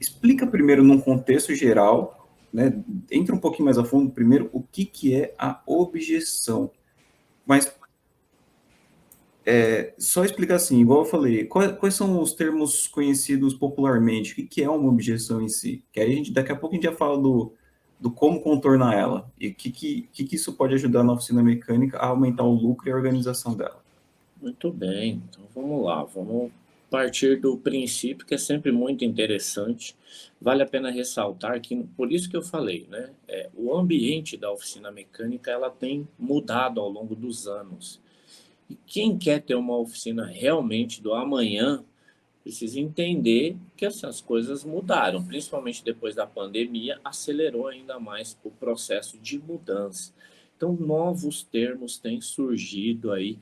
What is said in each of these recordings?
explica primeiro num contexto geral, né? Entra um pouquinho mais a fundo primeiro o que é a objeção. Mas só explicar assim, igual eu falei, quais são os termos conhecidos popularmente? O que é uma objeção em si? Que aí daqui a pouco a gente já fala do como contornar ela e o que isso pode ajudar na oficina mecânica a aumentar o lucro e a organização dela. Muito bem, então vamos lá, vamos partir do princípio que é sempre muito interessante. Vale a pena ressaltar que, por isso que eu falei, né? O ambiente da oficina mecânica ela tem mudado ao longo dos anos. E quem quer ter uma oficina realmente do amanhã precisa entender que essas coisas mudaram, principalmente depois da pandemia, acelerou ainda mais o processo de mudança. Então, novos termos têm surgido aí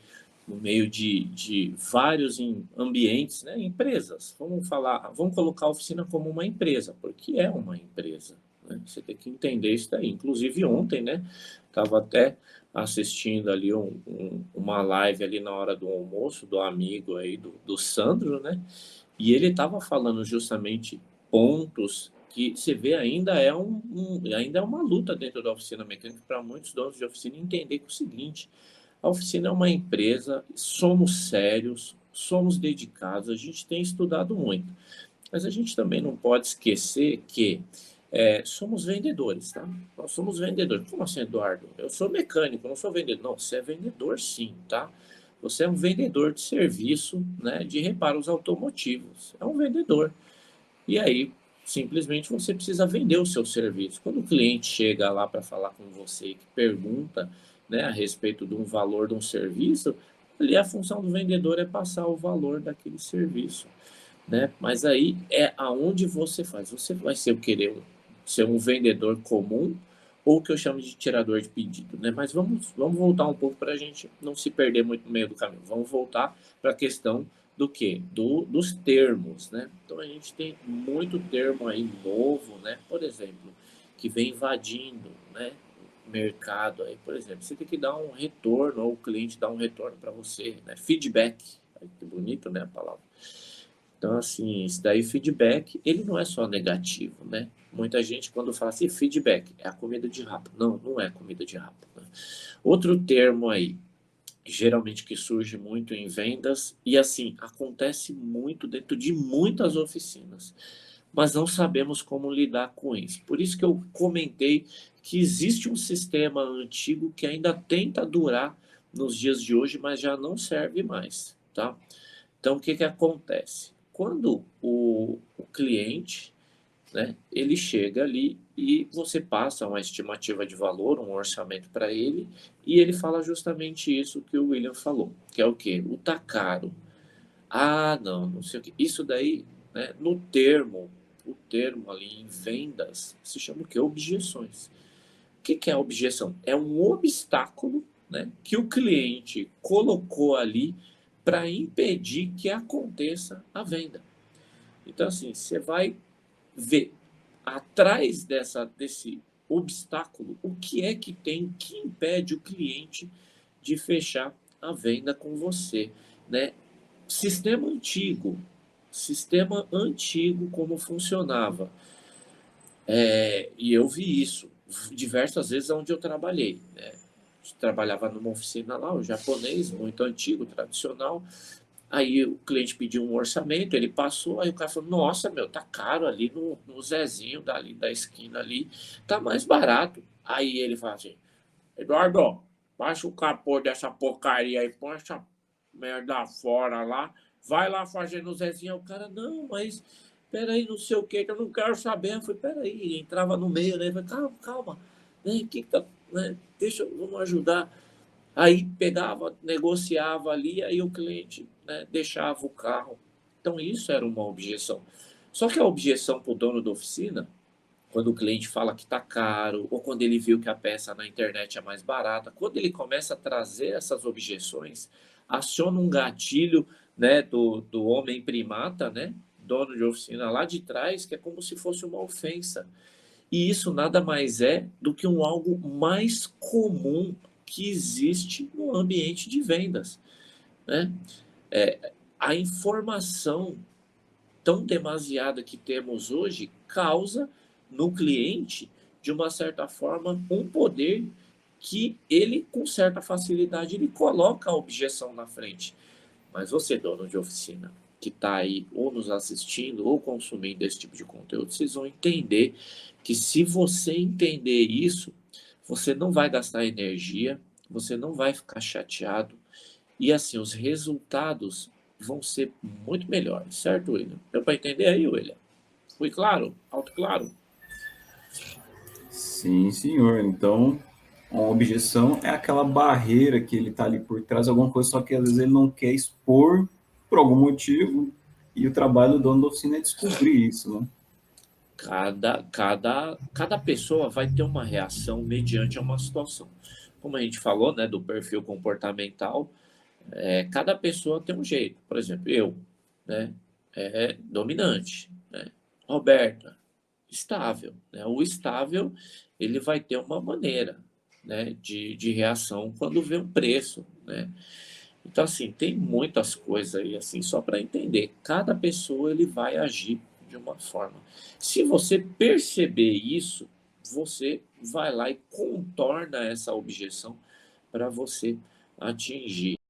no meio de vários ambientes, né? Empresas. Vamos colocar a oficina como uma empresa, porque é uma empresa. Né? Você tem que entender isso daí. Inclusive ontem, né? Estava até assistindo ali uma live ali na hora do almoço do amigo aí do Sandro, né? E ele estava falando justamente pontos que você vê ainda é uma luta dentro da oficina mecânica para muitos donos de oficina entender que é o seguinte: a oficina é uma empresa, somos sérios, somos dedicados, a gente tem estudado muito, mas a gente também não pode esquecer que somos vendedores, tá? Nós somos vendedores. Como assim, Eduardo? Eu sou mecânico, não sou vendedor. Não, você é vendedor sim, tá? Você é um vendedor de serviço, né, de reparos automotivos. É um vendedor. E aí, simplesmente você precisa vender o seu serviço. Quando o cliente chega lá para falar com você e que pergunta, né, a respeito de um valor de um serviço, ali a função do vendedor é passar o valor daquele serviço, né? Mas aí é aonde você faz. Você vai ser um vendedor comum ou o que eu chamo de tirador de pedido, né? Mas vamos voltar um pouco para a gente não se perder muito no meio do caminho. Vamos voltar para a questão do quê? Dos termos, né? Então a gente tem muito termo aí novo, né? Por exemplo, que vem invadindo, né? Mercado aí, por exemplo, você tem que dar um retorno, ou o cliente dá um retorno para você, né? Feedback, aí, que bonito, né, a palavra. Então, assim, isso daí, feedback, ele não é só negativo, né? Muita gente, quando fala assim, feedback, é a comida de rato. Não, não é comida de rato. Né? Outro termo aí, geralmente que surge muito em vendas, e assim, acontece muito dentro de muitas oficinas, mas não sabemos como lidar com isso. Por isso que eu comentei que existe um sistema antigo que ainda tenta durar nos dias de hoje, mas já não serve mais, tá? Então, o que que acontece? Quando o cliente, né, ele chega ali e você passa uma estimativa de valor, um orçamento para ele, e ele fala justamente isso que o William falou, que é o quê? O tá caro. Ah, não, não sei o quê. Isso daí, né, o termo ali em vendas, se chama o quê? Objeções. O que que é a objeção? É um obstáculo, né, que o cliente colocou ali para impedir que aconteça a venda. Então, assim, você vai ver atrás desse obstáculo o que é que tem que impede o cliente de fechar a venda com você, né? Sistema antigo, sistema antigo como funcionava. E eu vi isso diversas vezes onde eu trabalhei, né? Trabalhava numa oficina lá, um japonês muito antigo, tradicional. Aí o cliente pediu um orçamento, ele passou, aí o cara falou, nossa, meu, tá caro ali no Zezinho dali da esquina ali, tá mais barato. Aí ele fala assim, Eduardo, baixa o capô dessa porcaria aí, põe essa merda fora lá, vai lá fazer no Zezinho. Aí o cara, não, mas peraí, não sei o que, eu não quero saber. Eu falei, peraí, entrava no meio, né? Eu falei, calma, calma, né? Que tá, né? Vamos ajudar. Aí pegava, negociava ali, aí o cliente, né, deixava o carro. Então isso era uma objeção. Só que a objeção para o dono da oficina, quando o cliente fala que está caro, ou quando ele viu que a peça na internet é mais barata, quando ele começa a trazer essas objeções, aciona um gatilho, né, do homem primata, né, dono de oficina lá de trás, que é como se fosse uma ofensa. E isso nada mais é do que algo mais comum que existe no ambiente de vendas, né? A informação tão demasiada que temos hoje causa no cliente, de uma certa forma, um poder que ele, com certa facilidade, ele coloca a objeção na frente. Mas você, dono de oficina, que está aí ou nos assistindo ou consumindo esse tipo de conteúdo, vocês vão entender que se você entender isso, você não vai gastar energia, você não vai ficar chateado e assim, os resultados vão ser muito melhores, certo, William? Deu para entender aí, William? Fui claro? Alto claro? Sim, senhor. Então, uma objeção é aquela barreira que ele está ali por trás, alguma coisa, só que às vezes ele não quer expor por algum motivo, e o trabalho do dono da oficina é descobrir isso, né? Cada pessoa vai ter uma reação mediante a uma situação. Como a gente falou, né, do perfil comportamental, cada pessoa tem um jeito. Por exemplo, eu, né, dominante, né? Roberta, estável, né? O estável, ele vai ter uma maneira, né, de reação quando vê um preço, né? Então, assim, tem muitas coisas aí, assim, só para entender. Cada pessoa, ele vai agir de uma forma. Se você perceber isso, você vai lá e contorna essa objeção para você atingir